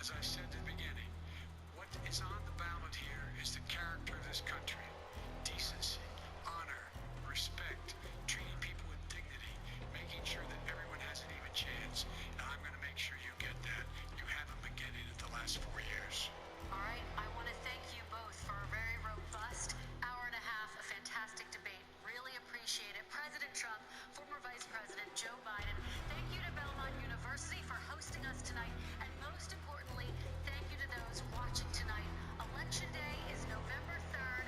As I said at the beginning, what is on the ballot here is the character of this country. Decency, honor, respect, treating people with dignity, making sure that everyone has an even chance. And I'm going to make sure you get that. You haven't been getting it the last 4 years. All right, I want to thank you both for a very robust hour and a half of fantastic debate. Really appreciate it. President Trump, former Vice President Joe Biden, thank you to Belmont University for hosting us tonight. And most importantly, thank you to those watching tonight. Election Day is November 3rd,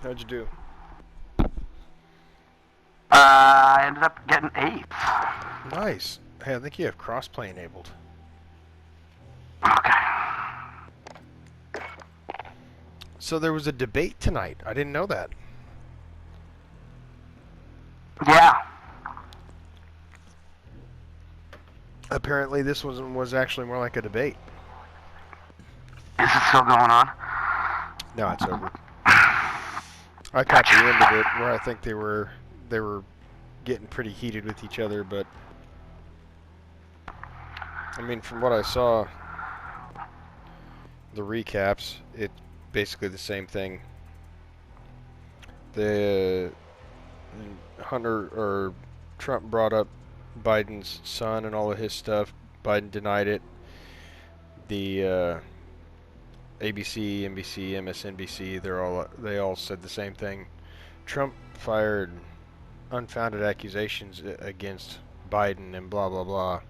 How'd you do? I ended up getting 8th. Nice. Hey, I think you have crossplay enabled. Okay. So there was a debate tonight. I didn't know that. Yeah. Apparently this one was actually more like a debate. Is it still going on? No, it's over. I caught the end of it where I think they were getting pretty heated with each other, but I mean, from what I saw, the recaps, it's basically the same thing. The Hunter or Trump brought up Biden's son and all of his stuff. Biden denied it. The ABC, NBC, MSNBC, they all said the same thing. Trump fired unfounded accusations against Biden and blah blah blah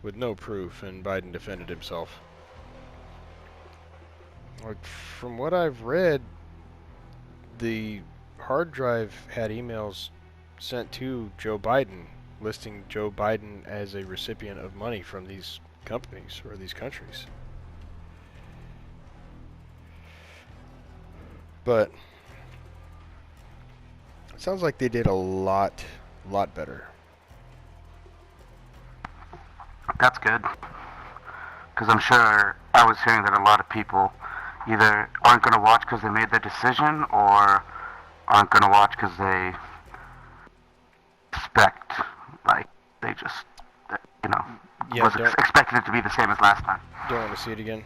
with no proof, and Biden defended himself. Like, from what I've read, the hard drive had emails sent to Joe Biden listing Joe Biden as a recipient of money from these companies or these countries. But it sounds like they did a lot better. That's good. Because I'm sure I was hearing that a lot of people either aren't going to watch because they made their decision, or aren't going to watch because they expect, like, they just, expected it to be the same as last time. Don't want to see it again.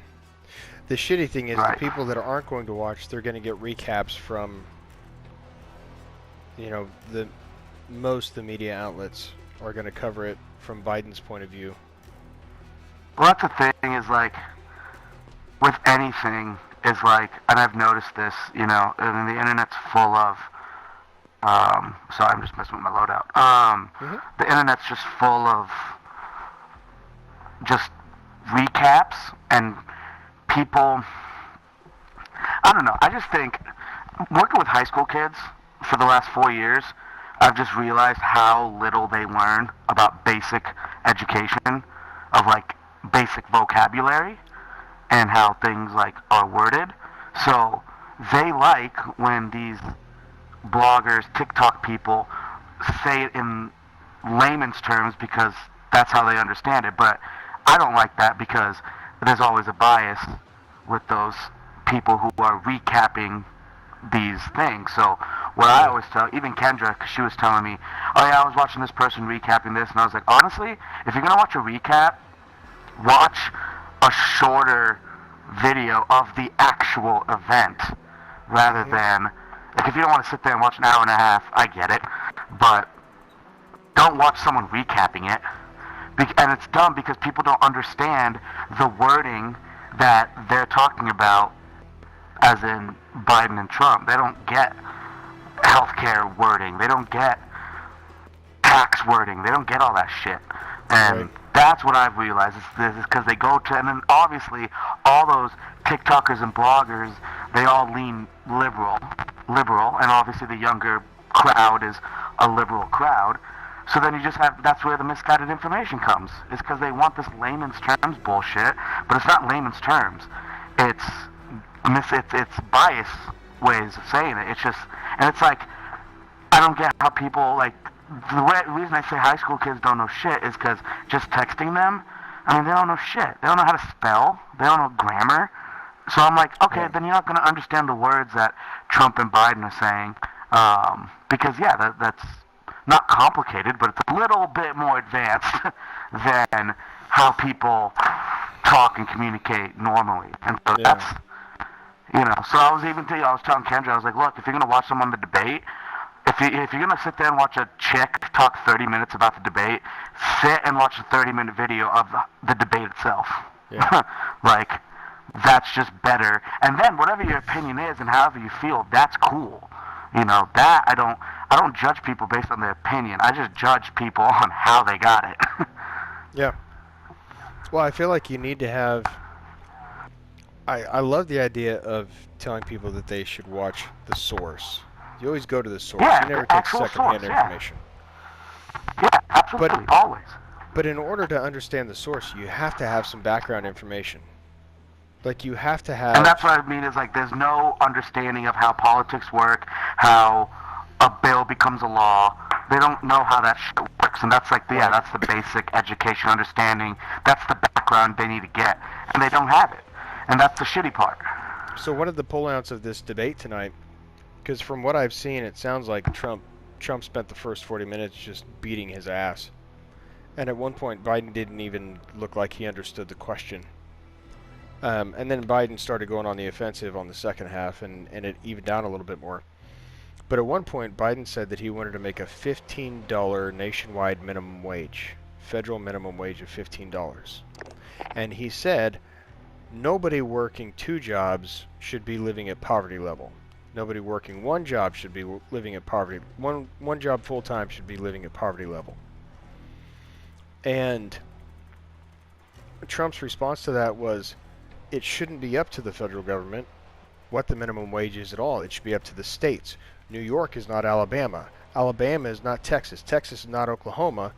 The shitty thing is, right. The people that aren't going to watch, they're going to get recaps from, most of the media outlets are going to cover it from Biden's point of view. Well, that's the thing, is like, with anything, is like, and I've noticed this, and the internet's full of, sorry, I'm just messing with my loadout. The internet's just full of just recaps and people, I don't know, I just think, working with high school kids for the last 4 years, I've just realized how little they learn about basic education, of like basic vocabulary, and how things like are worded. So they like when these bloggers, TikTok people say it in layman's terms because that's how they understand it. But I don't like that because there's always a bias with those people who are recapping these things. So what I always tell, even Kendra, 'cause she was telling me, oh yeah, I was watching this person recapping this, and I was like, honestly, if you're going to watch a recap, watch a shorter video of the actual event rather than, like, if you don't want to sit there and watch an hour and a half, I get it, but don't watch someone recapping it. And it's dumb because people don't understand the wording that they're talking about, as in Biden and Trump. They don't get healthcare wording. They don't get tax wording. They don't get all that shit. And that's what I've realized, is because they go to, and then obviously all those TikTokers and bloggers, they all lean liberal, and obviously the younger crowd is a liberal crowd. So then you just have, that's where the misguided information comes, is because they want this layman's terms bullshit, but it's not layman's terms. It's biased ways of saying it. It's just, and it's like, I don't get how people, like, the reason I say high school kids don't know shit is because just texting them, I mean, they don't know shit. They don't know how to spell. They don't know grammar. So I'm like, okay, then you're not going to understand the words that Trump and Biden are saying, because, yeah, that's not complicated, but it's a little bit more advanced than how people talk and communicate normally. And so that's, so I was telling Kendra, I was like, look, if you're going to watch someone on the debate, if you're going to sit there and watch a chick talk 30 minutes about the debate, sit and watch a 30-minute video of the debate itself. Yeah. Like, that's just better. And then whatever your opinion is and however you feel, that's cool. That I don't judge people based on their opinion. I just judge people on how they got it. Yeah. Well, I feel like you need to have, I love the idea of telling people that they should watch the source. You always go to the source. Yeah, you never the take actual secondhand source, yeah. information. Yeah, absolutely, always. But in order to understand the source, you have to have some background information. Like, you have to have... And that's what I mean is, like, there's no understanding of how politics work, how a bill becomes a law. They don't know how that shit works. And that's like, yeah, that's the basic education understanding. That's the background they need to get. And they don't have it. And that's the shitty part. So what are the pullouts of this debate tonight? Because from what I've seen, it sounds like Trump spent the first 40 minutes just beating his ass. And at one point, Biden didn't even look like he understood the question. And then Biden started going on the offensive on the second half, and it evened down a little bit more. But at one point, Biden said that he wanted to make a $15 nationwide minimum wage, federal minimum wage of $15. And he said nobody working 2 jobs should be living at poverty level. Nobody working 1 job should be living at poverty. One job full time should be living at poverty level. And Trump's response to that was, it shouldn't be up to the federal government what the minimum wage is at all. It should be up to the states. New York is not Alabama. Alabama is not Texas. Texas is not Oklahoma.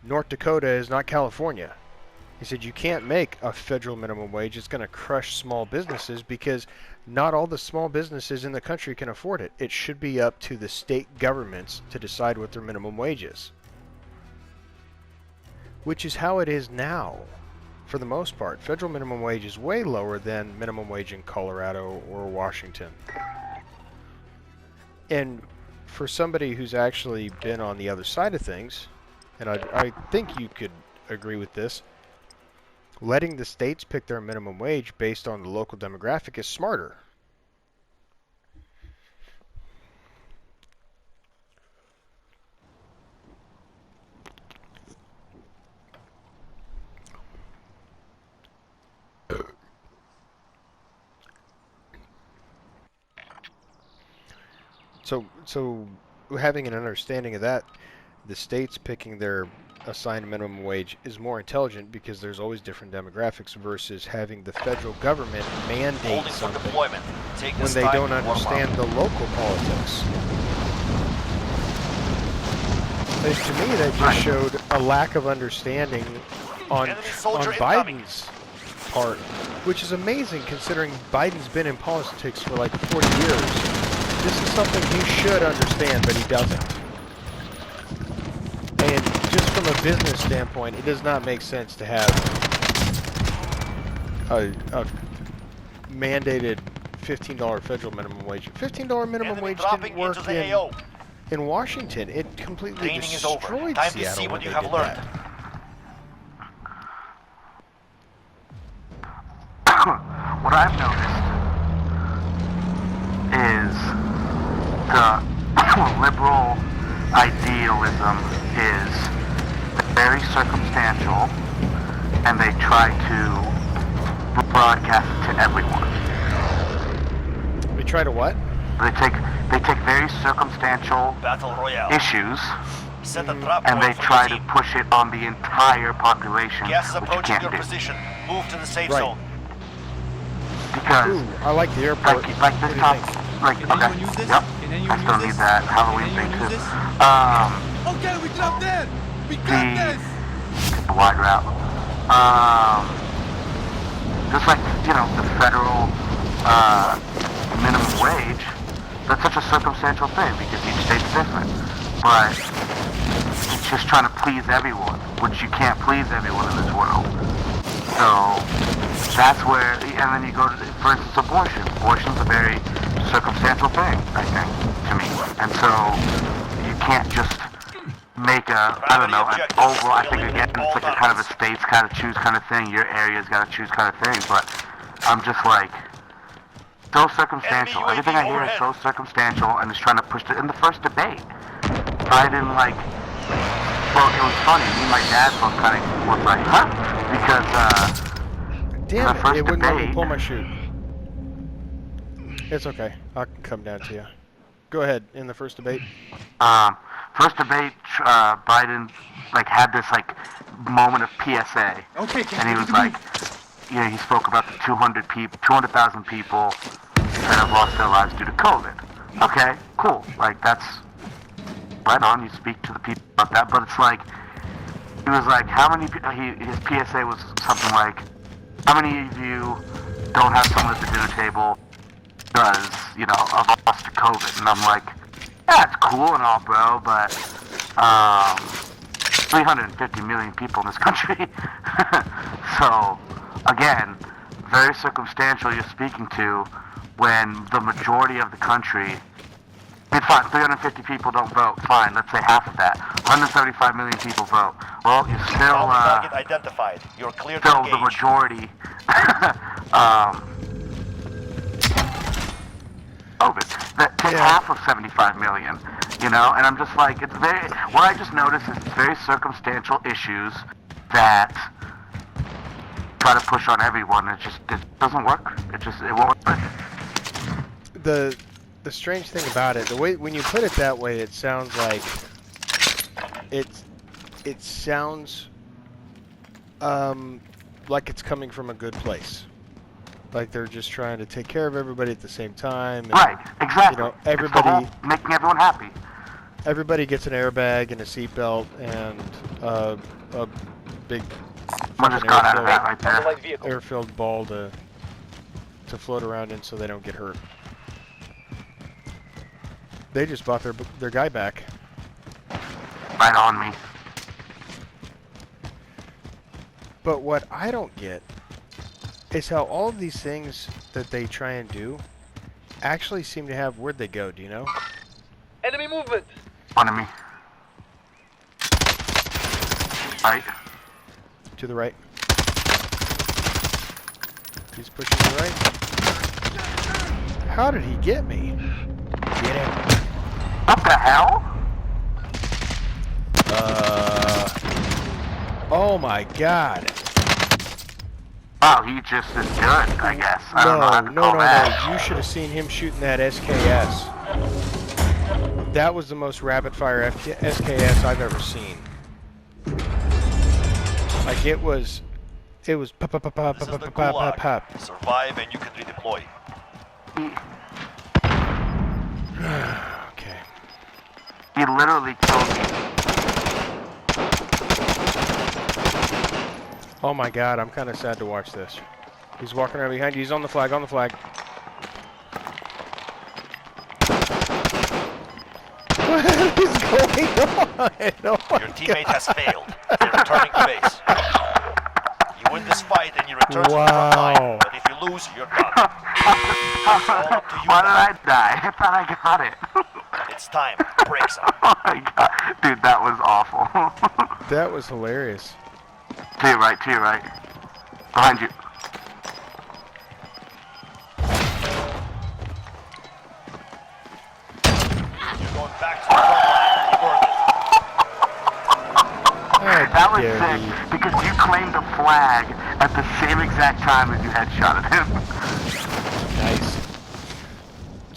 North Dakota is not California. He said you can't make a federal minimum wage. It's going to crush small businesses because not all the small businesses in the country can afford it. It should be up to the state governments to decide what their minimum wage is. Which is how it is now. For the most part, federal minimum wage is way lower than minimum wage in Colorado or Washington. And for somebody who's actually been on the other side of things, and I think you could agree with this, letting the states pick their minimum wage based on the local demographic is smarter. So having an understanding of that, the states picking their assigned minimum wage is more intelligent because there's always different demographics versus having the federal government mandate something when they don't understand the local politics. And to me, that just showed a lack of understanding on Biden's part, which is amazing considering Biden's been in politics for like 40 years. This is something he should understand, but he doesn't. And just from a business standpoint, it does not make sense to have a mandated $15 federal minimum wage. $15 minimum wage didn't work in Washington. It completely destroyed Seattle when they did that. What I've noticed is the liberal idealism is very circumstantial, and they try to broadcast it to everyone. They try to what? They take very circumstantial issues and they try to push it on the entire population, Gas is which you approaching can't your do. position. Move to the safe Right. zone. Because Ooh, I like the airport. like this top, like Can okay, anyone use this? yep. Can anyone I still use need this? that Halloween Can thing anyone too. use this? Okay, we dropped in. We got this. Take the wide route. Just like, you know, the federal minimum wage, that's such a circumstantial thing because each state's different. But it's just trying to please everyone, which you can't please everyone in this world. So that's where, and then you go to, for instance, abortion. Abortion's a very circumstantial thing, I think, to me. And so you can't just make a, I don't know, an overall, I think again, it's like a kind of a states kind of choose kind of thing, your area's got to choose kind of thing, but I'm just like, so circumstantial. Everything I hear is so circumstantial, and it's trying to push it. In the first debate, Biden, like, well, it was funny, me and my dad both kind of was like, huh? Because, Damn the first it, it wouldn't let me debate- pull my chute. It's okay. I can come down to you. Go ahead, in the first debate. First debate, Biden, like, had this, like, moment of PSA. Okay, And he was like, you know, he spoke about the 200,000 people that have lost their lives due to COVID. okay, cool. Like, that's right on. You speak to the people about that. But it's like, he was like, how many, his PSA was something like, how many of you don't have someone at the dinner table because, you know, of lost to COVID? And I'm like, yeah, it's cool and all, bro, but 350 million people in this country. So, again, very circumstantial you're speaking to when the majority of the country, it's fine, 350 people don't vote, fine, let's say half of that. 135 million people vote. Well, you're still, Target identified. You're clear to still engage. the majority. COVID. That's half of 75 million, you know? And I'm just like, it's very, what I just noticed is it's very circumstantial issues that try to push on everyone. It doesn't work. It won't work. The strange thing about it, the way when you put it that way, it sounds like it sounds like it's coming from a good place. Like they're just trying to take care of everybody at the same time. And, right, exactly. You know, everybody making everyone happy. Everybody gets an airbag and a seatbelt and a big One just got out of that right there. air-filled ball to float around in so they don't get hurt. They just bought their guy back. Right on me. But what I don't get is how all of these things that they try and do actually seem to have, where'd they go, do you know? Enemy movement! On me. Right. To the right. He's pushing to the right. How did he get me? Get him. What the hell? Oh my god. Wow, he just is good, I guess. I don't know how to call No. that. You should have seen him shooting that SKS. That was the most rapid fire SKS I've ever seen. Like it was pop pop pop pop This is pop the pop pop Gulag. pop. Survive and you can redeploy. Okay. He literally killed me. Oh my god, I'm kind of sad to watch this. He's walking around behind you. He's on the flag, on the flag. What is going on? Oh my Your teammate has failed. They're returning to base. You win this fight and you return to the front line. But if you lose, you're done. It's all up to you Why now. did I die? I thought I got it. It's time. Break some. Oh my god. Dude, that was awful. That was hilarious. To your right, to your right. Behind you. You're going back to the front line. Burn That was dare sick, he. because you claimed the flag at the same exact time as you headshotted him. Nice.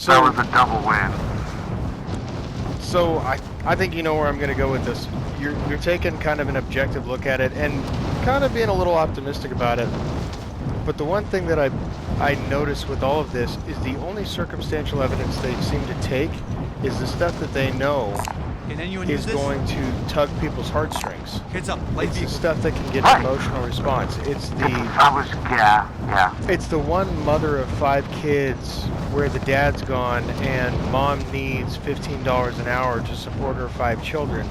That was a double win. So I think you know where I'm going to go with this. You're taking kind of an objective look at it and kind of being a little optimistic about it. But the one thing that I notice with all of this is the only circumstantial evidence they seem to take is the stuff that they know Can anyone is use this? going to tug people's heartstrings. Heads up, light It's the vehicle. stuff that can get Right. an emotional response. Yeah. It's the one mother of 5 kids where the dad's gone and mom needs $15 an hour to support her 5 children.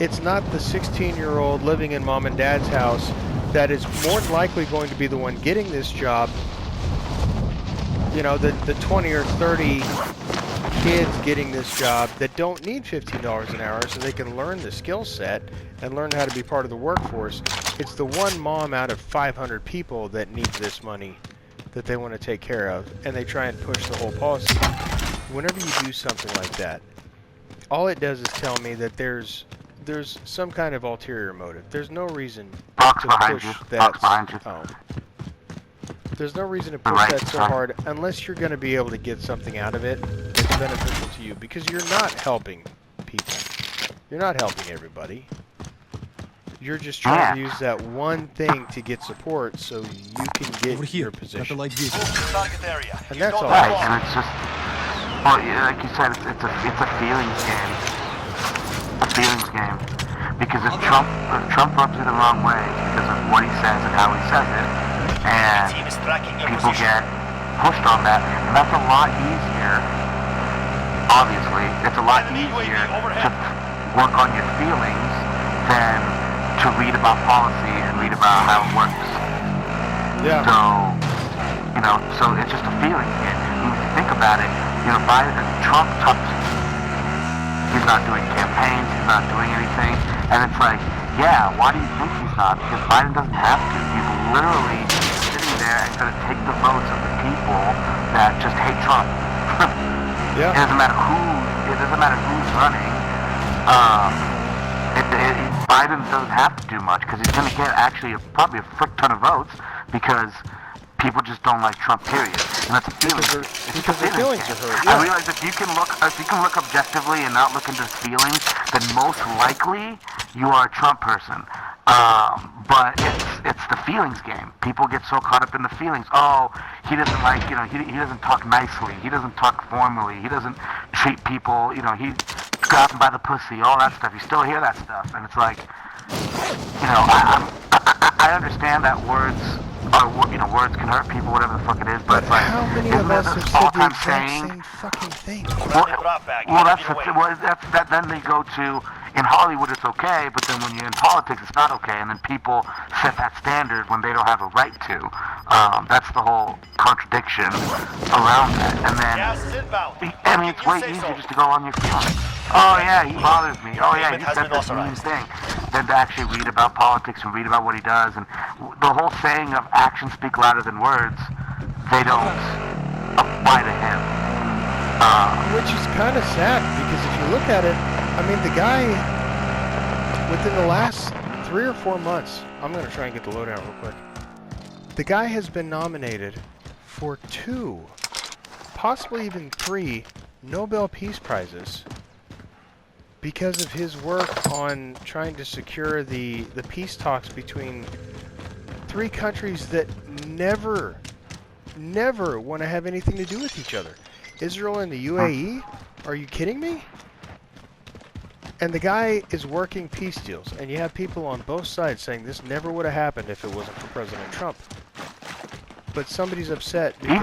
It's not the 16-year-old living in mom and dad's house that is more than likely going to be the one getting this job. You know, the 20 or 30 kids getting this job that don't need $15 an hour so they can learn the skill set and learn how to be part of the workforce. It's the one mom out of 500 people that needs this money that they want to take care of, and they try and push the whole policy. Whenever you do something like that, all it does is tell me that there's some kind of ulterior motive. There's no reason Box to behind push you. that. Box behind you. Oh. There's no reason to push Right, that so sorry. hard unless you're going to be able to get something out of it that's beneficial to you, because you're not helping people. You're not helping everybody. You're just trying to use that one thing to get support so you can get Over here, your got the position. light vehicle. Move to the target area. And You that's don't all. have Right, long. and it's just... Well, yeah, like you said, it's a feelings game. A feelings game. Because if Trump rubs you the wrong way because of what he says and how he says it, and Team is tracking your people position. get pushed on that, and that's a lot easier. Obviously, it's a lot Enemy UAV easier overhead. to work on your feelings than to read about policy and read about how it works. Yeah. So, so it's just a feeling game. When you think about it, Trump he's not doing campaigns, he's not doing anything, and it's like, yeah, why do you think he's not? Because Biden doesn't have to. He's literally sitting there and going to take the votes of the people that just hate Trump. Yeah. It doesn't matter who's running. Biden doesn't have to do much because he's going to get actually probably a frick ton of votes because people just don't like Trump, period. And that's a feeling. Because their feelings are hurt. I Yeah. realize if you can look objectively and not look into feelings, then most likely you are a Trump person. But it's the feelings game. People get so caught up in the feelings. Oh, he doesn't like, he doesn't talk nicely. He doesn't talk formally. He doesn't treat people, he grabs them by the pussy, all that stuff. You still hear that stuff, and it's like, I understand that words can hurt people, whatever the fuck it is, but it's like, How many isn't of there us have this said the all-time exact saying? same fucking thing? Friendly drop bag. Well, Enemy away. then they go to, in Hollywood it's okay, but then when you're in politics it's not okay, and then people set that standard when they don't have a right to. That's the whole contradiction around that. And then, Gas is inbound. I mean, it's way easier just to go on your feelings. Oh yeah, he bothers me. Oh yeah, he Payment has said been this mean authorized. thing. Than to actually read about politics and read about what he does. And the whole saying of actions speak louder than words, they don't apply to him. Which is kind of sad because if you look at it, I mean, the guy within the last 3 or 4 months, I'm going to try and get the lowdown real quick. The guy has been nominated for 2, possibly even 3 Nobel Peace Prizes because of his work on trying to secure the peace talks between 3 countries that never want to have anything to do with each other. Israel and the UAE? Are you kidding me? And the guy is working peace deals, and you have people on both sides saying this never would have happened if it wasn't for President Trump. But somebody's upset because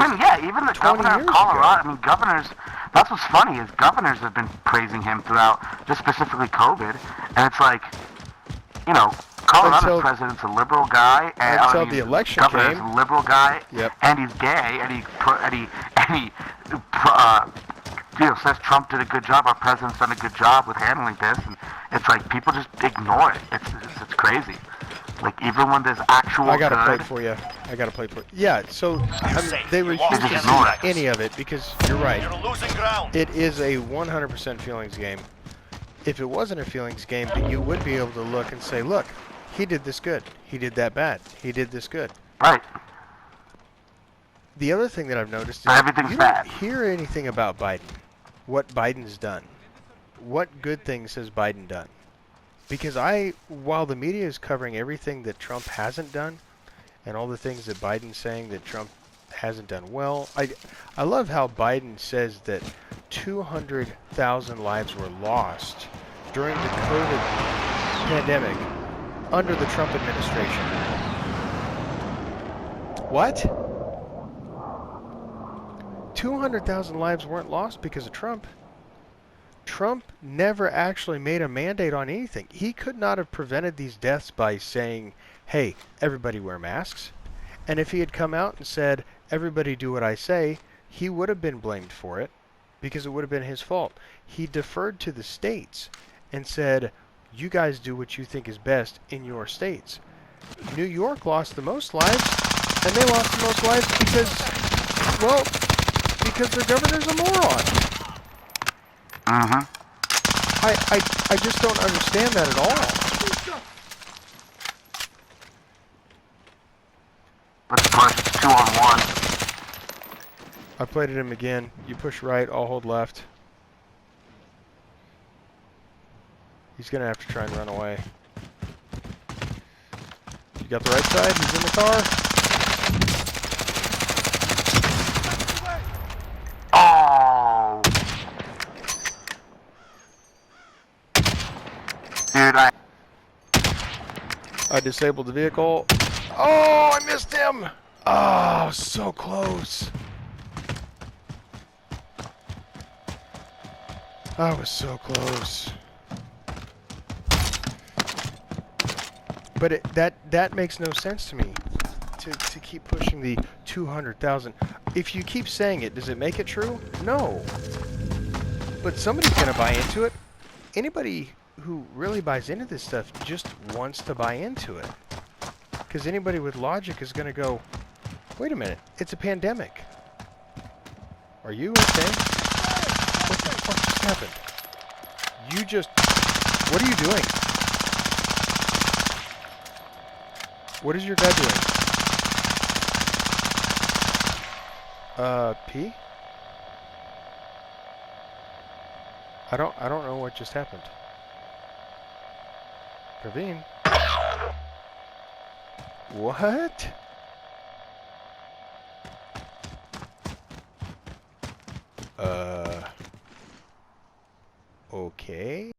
Even the 20 governor of years Colorado, ago. I mean, governors, that's what's funny is governors have been praising him throughout, just specifically COVID, and it's like, Colorado's Until- president's a liberal guy, and until the election governor's came. a liberal guy, Yep. and he's gay, and he says Trump did a good job, our president's done a good job with handling this, and it's like people just ignore it. It's crazy. Like even when there's actual I gotta play good, it for you. Yeah, so I mean, safe. they You refuse lost to against do Iraq. any of it because you're right. You're losing ground. It is a 100% feelings game. If it wasn't a feelings game, then you would be able to look and say, look, he did this good. He did that bad. He did this good. right? The other thing that I've noticed is Everything's you bad. don't hear anything about Biden. What Biden's done. What good things has Biden done? Because while the media is covering everything that Trump hasn't done, and all the things that Biden's saying that Trump hasn't done well, I love how Biden says that 200,000 lives were lost during the COVID pandemic under the Trump administration. What? 200,000 lives weren't lost because of Trump. Trump never actually made a mandate on anything. He could not have prevented these deaths by saying, hey, everybody wear masks. And if he had come out and said, everybody do what I say, he would have been blamed for it because it would have been his fault. He deferred to the states and said, you guys do what you think is best in your states. New York lost the most lives, and they lost the most lives because their governor's a moron. Mm-hmm. I just don't understand that at all. Let's push. It's 2-on-1. I played it him again. You push right, I'll hold left. He's gonna have to try and run away. You got the right side? He's in the car. Oh. I disabled the vehicle. Oh, I missed him! Oh, so close. I was so close. But that makes no sense to me. To keep pushing the 200,000. If you keep saying it, does it make it true? No. But somebody's gonna buy into it. Anybody who really buys into this stuff just wants to buy into it. Because anybody with logic is gonna go, wait a minute, it's a pandemic. Are you okay? What the fuck just happened? What are you doing? What is your guy doing? P? I don't know what just happened. Praveen? What? Okay.